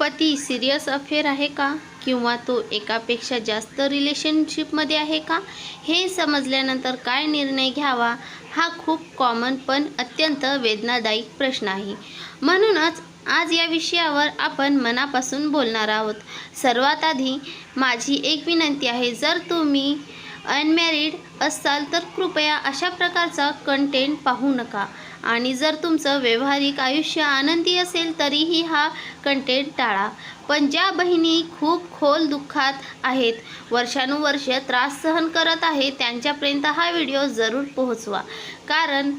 पती serious affair आहे का किंवा तो एकापेक्षा जास्त रिलेशनशिपमध्ये आहे का हे समजल्यानंतर काय निर्णय घ्यावा हा खूप कॉमन पण अत्यंत वेदनादायक प्रश्न आहे। म्हणूनच आज या विषयावर आपण मनापासून बोलणार आहोत। सर्वात आधी माझी एक विनंती आहे, जर तुम्ही अनमॅरिड असाल तर कृपया अशा प्रकारचा कंटेंट पाहू नका आणि जर तुमचं व्यावहारिक आयुष्य आनंदी असेल तरीही हा कंटेंट टाळा। पण ज्या बहिणी खूप खोल दुःखात आहेत, वर्षानुवर्ष त्रास सहन करत आहेत, त्यांच्यापर्यंत हा व्हिडिओ जरूर पोहोचवा। कारण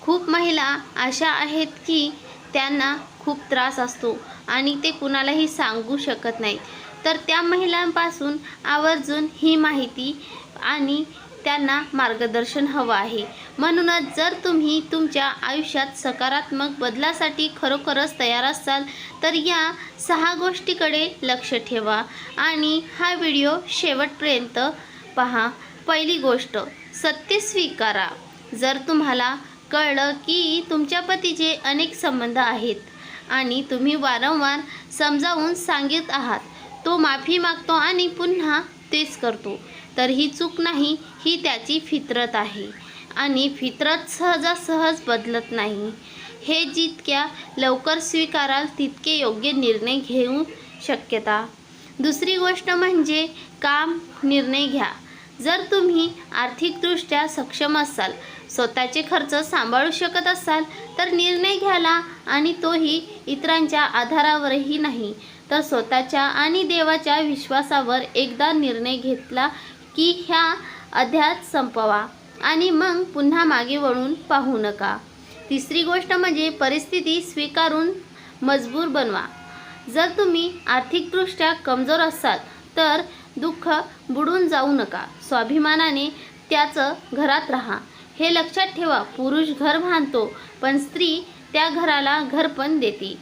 खूप महिला अशा आहेत की त्यांना खूप त्रास असतो आणि ते कुणालाही सांगू शकत नाहीत, तर त्या महिलांपासून आवर्जून ही माहिती आणि त्यांना मार्गदर्शन हवं आहे। म्हणूनच जर तुम्ही तुमच्या आयुष्यात सकारात्मक बदलासाठी खरोखरच तयार असाल तर या 6 गोष्टीकडे लक्ष ठेवा आणि हा व्हिडिओ शेवटपर्यंत पहा। पहिली गोष्ट, सत्य स्वीकारा। जर तुम्हाला कळलं की तुमच्या पतीचे अनेक संबंध आहेत आणि तुम्ही वारंवार समजावून सांगत आहात, तो माफी मागतो आणि पुन्हा तेच करतो, तर ही चूक नाही, ही त्याची फितरत आहे आणि फितरत सहजासहज बदलत नाही। हे जितक्या लवकर स्वीकाराल तितके योग्य निर्णय घेऊ शक्यता। दुसरी गोष्ट म्हणजे काम निर्णय घ्या। जर तुम्ही आर्थिकदृष्ट्या सक्षम असाल, स्वतःचे खर्च सांभाळू शकत असाल तर निर्णय घ्याला, आणि तोही इतरांच्या आधारावरही नाही तर स्वतःच्या आणि देवाच्या विश्वासावर एकदा निर्णय घेतला की ह्या अध्यात संपवा आणि मग पुन्हा मागे वळून पाहू नका। तिसरी गोष्ट म्हणजे परिस्थिती स्वीकारून मजबूर बनवा। जर तुम्ही आर्थिकदृष्ट्या कमजोर असाल तर दुःख बुडून जाऊ नका, स्वाभिमानाने त्याचं घरात राहा। हे लक्षात ठेवा, पुरुष घर बांधतो पण स्त्री त्या घराला घरपण देते।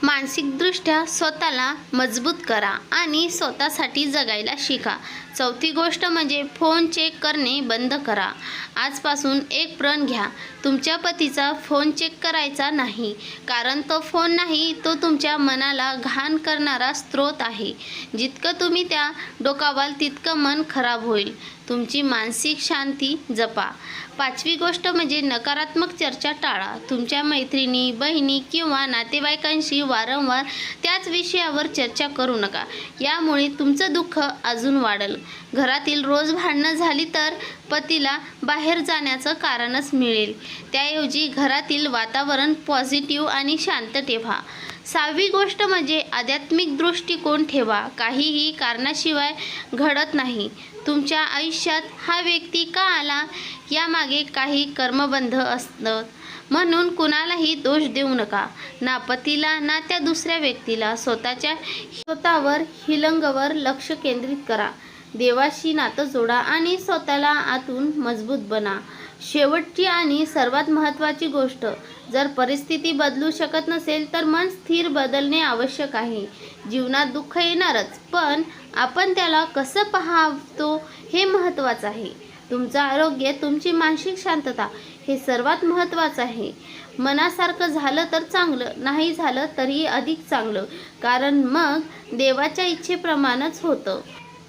मानसिकदृष्ट्या स्वतःला मजबूत करा आणि स्वतःसाठी जगायला शिका। चौथी गोष्ट म्हणजे फोन चेक करणे बंद करा। आजपासून एक प्रण घ्या, तुमच्या पतीचा फोन चेक करायचा नाही, कारण तो फोन नाही, तो तुमच्या मनाला घाण करणारा स्रोत आहे। जितकं तुम्ही त्या डोकावाल तितकं मन खराब होईल। तुमची मानसिक शांती जपा। पाचवी गोष्ट म्हणजे नकारात्मक चर्चा टाळा। तुमच्या मैत्रिणी, बहिणी किंवा नातेवाईकांशी वारंवार त्याच विषयावर चर्चा करू नका, यामुळे तुमचं दुःख अजून वाढेल। घरातील रोज भांडणं झाली तर पतीला बाहेर जाण्याचं कारणच मिळेल, त्याऐवजी घरातील वातावरण पॉझिटिव्ह आणि शांत ठेवा। सहावी गोष्ट म्हणजे आध्यात्मिक दृष्टिकोन ठेवा। काहीही कारणाशिवाय घडत नाही। तुमच्या आयुष्यात हा व्यक्ती का आला यामागे काही कर्मबंध असतं, म्हणून कुणालाही दोष देऊ नका, ना पतीला ना त्या दुसऱ्या व्यक्तीला। स्वतःवर हिलंगवर लक्ष केंद्रित करा, देवाशी नातं जोडा आणि स्वतःला आतून मजबूत बना। शेवटची आणि सर्वात महत्त्वाची गोष्ट, जर परिस्थिती बदलू शकत नसेल तर मन स्थिर बदलणे आवश्यक आहे। जीवनात दुःख येणारच, पण आपण त्याला कसं पाहतो हे महत्त्वाचं आहे। तुमचं आरोग्य, तुमची मानसिक शांतता हे सर्वात महत्त्वाचं आहे। मनासारखं झालं तर चांगलं, नाही झालं तरीही अधिक चांगलं, कारण मग देवाच्या इच्छेप्रमाणेच होतं।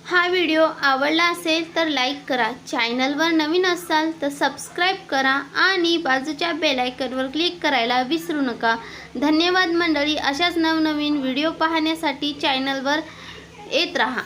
हा व्हिडिओ आवडला असेल तर लाईक करा, चॅनलवर नवीन असाल तर सबस्क्राईब करा आणि बाजूच्या बेल आयकॉनवर क्लिक करायला विसरू नका। धन्यवाद मंडळी। अशाच नवनवीन व्हिडिओ पाहण्यासाठी चॅनलवर येत राहा।